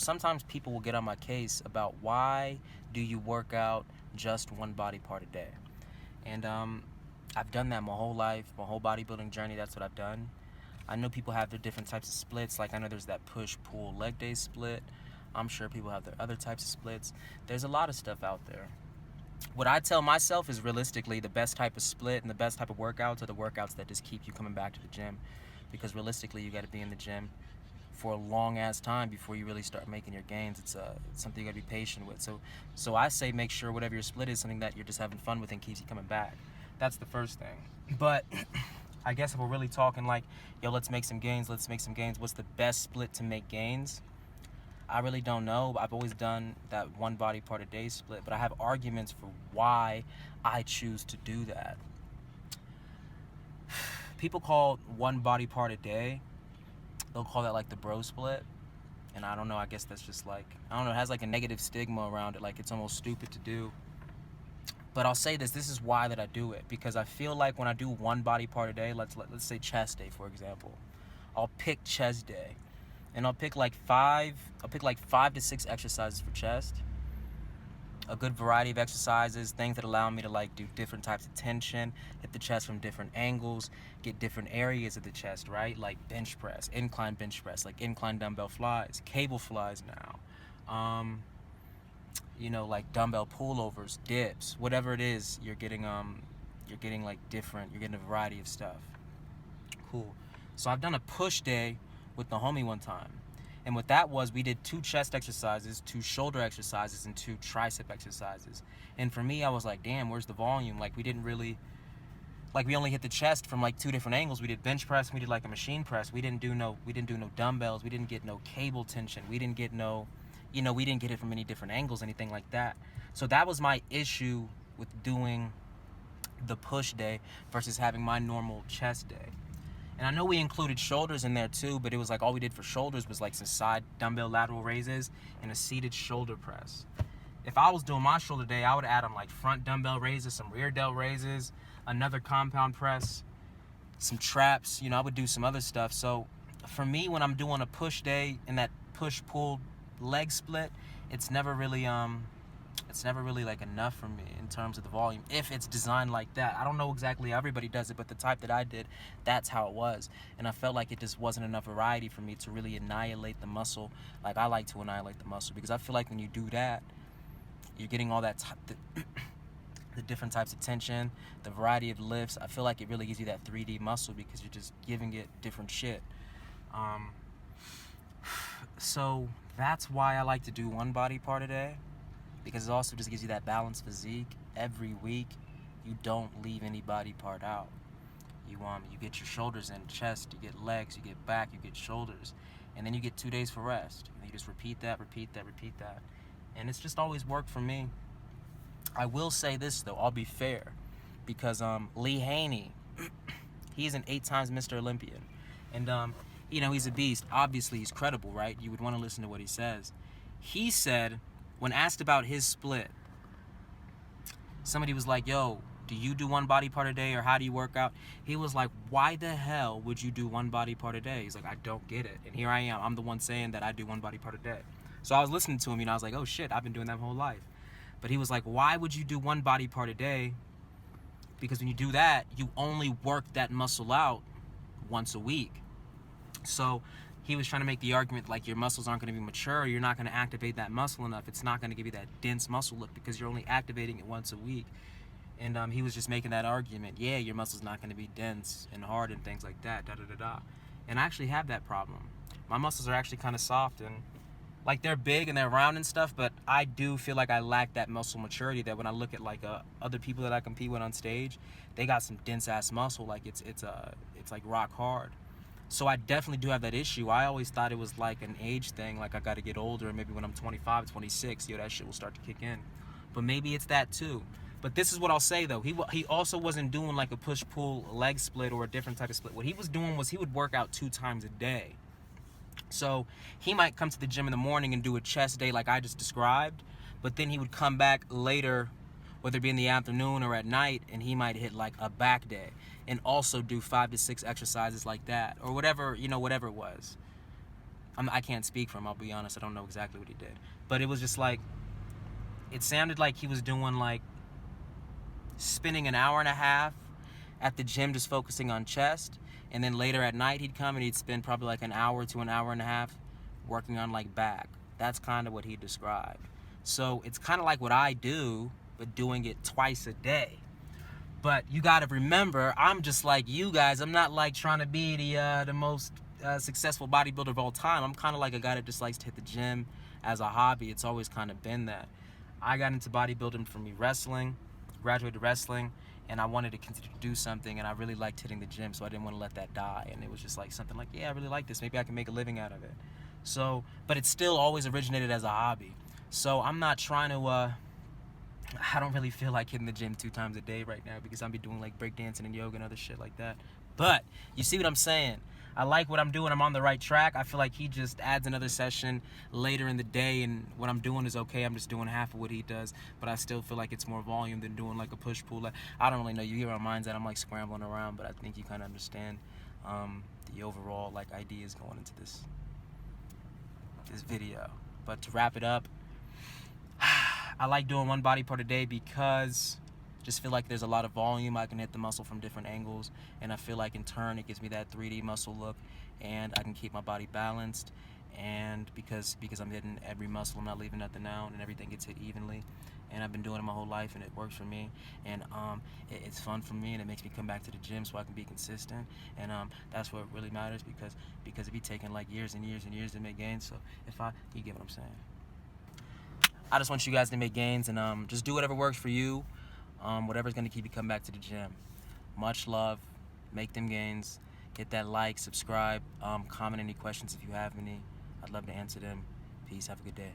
sometimes people will get on my case about why do you work out just one body part a day. And I've done that my whole life, my whole bodybuilding journey. That's what I've done. I know people have their different types of splits. Like I know there's that push-pull leg day split. I'm sure people have their other types of splits. There's a lot of stuff out there. What I tell myself is realistically the best type of split and the best type of workouts are the workouts that just keep you coming back to the gym. Because realistically, you got to be in the gym for a long ass time before you really start making your gains. It's something you got to be patient with. So I say make sure whatever your split is something that you're just having fun with and keeps you coming back. That's the first thing. But I guess if we're really talking like, yo, let's make some gains, what's the best split to make gains? I really don't know. I've always done that one body part a day split, but I have arguments for why I choose to do that. People call one body part a day, they'll call that like the bro split. And I don't know, I guess that's just like, I don't know, it has like a negative stigma around it, like it's almost stupid to do. But I'll say this is why that I do it. Because I feel like when I do one body part a day, let's say chest day, for example. I'll pick chest day. And I'll pick like 5 to 6 exercises for chest. A good variety of exercises, things that allow me to like do different types of tension, hit the chest from different angles, get different areas of the chest, right? Like bench press, incline bench press, like incline dumbbell flies, cable flies now. Like dumbbell pullovers, dips, whatever it is, you're getting like different, you're getting a variety of stuff. Cool. So I've done a push day with the homie one time. And what that was, we did 2 chest exercises, 2 shoulder exercises, and 2 tricep exercises. And for me, I was like, damn, where's the volume? Like, we only hit the chest from like 2 different angles. We did bench press, and we did like a machine press. We didn't do no dumbbells. We didn't get no cable tension. We didn't get we didn't get it from any different angles, anything like that. So that was my issue with doing the push day versus having my normal chest day. And I know we included shoulders in there too, but it was like all we did for shoulders was like some side dumbbell lateral raises and a seated shoulder press. If I was doing my shoulder day, I would add on like front dumbbell raises, some rear delt raises, another compound press, some traps, I would do some other stuff. So for me, when I'm doing a push day and that push-pull leg split, it's never really like enough for me in terms of the volume if it's designed like that. I don't know exactly how everybody does it, but the type that I did, that's how it was. And I felt like it just wasn't enough variety for me to really annihilate the muscle like I like to annihilate the muscle, because I feel like when you do that, you're getting all that the different types of tension, the variety of lifts. I feel like it really gives you that 3D muscle because you're just giving it different shit. So that's why I like to do one body part a day, because it also just gives you that balanced physique. Every week, you don't leave any body part out. You get your shoulders in, chest, you get legs, you get back, you get shoulders, and then you get 2 days for rest. And you just repeat that. And it's just always worked for me. I will say this though, I'll be fair, because Lee Haney, he's an 8 times Mr. Olympian. And he's a beast. Obviously, he's credible, right? You would want to listen to what he says. He said, when asked about his split, somebody was like, yo, do you do one body part a day, or how do you work out? He was like, why the hell would you do one body part a day? He's like, I don't get it. And here I am. I'm the one saying that I do one body part a day. So I was listening to him, I was like, oh shit, I've been doing that my whole life. But he was like, why would you do one body part a day? Because when you do that, you only work that muscle out once a week. So he was trying to make the argument like your muscles aren't going to be mature, you're not going to activate that muscle enough, it's not going to give you that dense muscle look because you're only activating it once a week. And he was just making that argument, yeah, your muscle's not going to be dense and hard and things like that, And I actually have that problem. My muscles are actually kind of soft and like they're big and they're round and stuff, but I do feel like I lack that muscle maturity that when I look at like other people that I compete with on stage, they got some dense ass muscle, like it's like rock hard. So I definitely do have that issue. I always thought it was like an age thing, like I got to get older, and maybe when I'm 25, 26, that shit will start to kick in. But maybe it's that too. But this is what I'll say though, he also wasn't doing like a push-pull leg split or a different type of split. What he was doing was he would work out 2 times a day. So he might come to the gym in the morning and do a chest day like I just described, but then he would come back later, whether it be in the afternoon or at night, and he might hit like a back day and also do 5 to 6 exercises like that, or whatever, whatever it was. I can't speak for him, I'll be honest, I don't know exactly what he did. But it was just like, it sounded like he was doing like, spending an hour and a half at the gym just focusing on chest, and then later at night he'd come and he'd spend probably like an hour to an hour and a half working on like back. That's kind of what he described. So it's kind of like what I do, but doing it twice a day. But you got to remember, I'm just like you guys. I'm not like trying to be the most successful bodybuilder of all time. I'm kind of like a guy that just likes to hit the gym as a hobby. It's always kind of been that. I got into bodybuilding from me wrestling, graduated wrestling, and I wanted to continue to do something, and I really liked hitting the gym, so I didn't want to let that die. And it was just like something like, yeah, I really like this. Maybe I can make a living out of it. So, but it still always originated as a hobby. So I'm not trying to, I don't really feel like hitting the gym 2 times a day right now because I'll be doing like breakdancing and yoga and other shit like that. But you see what I'm saying? I like what I'm doing. I'm on the right track. I feel like he just adds another session later in the day, and what I'm doing is okay. I'm just doing half of what he does, but I still feel like it's more volume than doing like a push-pull. I don't really know. You get where my mind's at. I'm like scrambling around, but I think you kind of understand the overall like ideas going into this video. But to wrap it up, I like doing one body part a day because I just feel like there's a lot of volume. I can hit the muscle from different angles, and I feel like in turn it gives me that 3D muscle look, and I can keep my body balanced. And because I'm hitting every muscle, I'm not leaving nothing out, and everything gets hit evenly. And I've been doing it my whole life, and it works for me. And it's fun for me, and it makes me come back to the gym so I can be consistent. And that's what really matters, because it be taking like years and years and years to make gains. So you get what I'm saying. I just want you guys to make gains, and just do whatever works for you. Whatever's going to keep you coming back to the gym. Much love. Make them gains. Hit that like, subscribe, comment any questions if you have any. I'd love to answer them. Peace. Have a good day.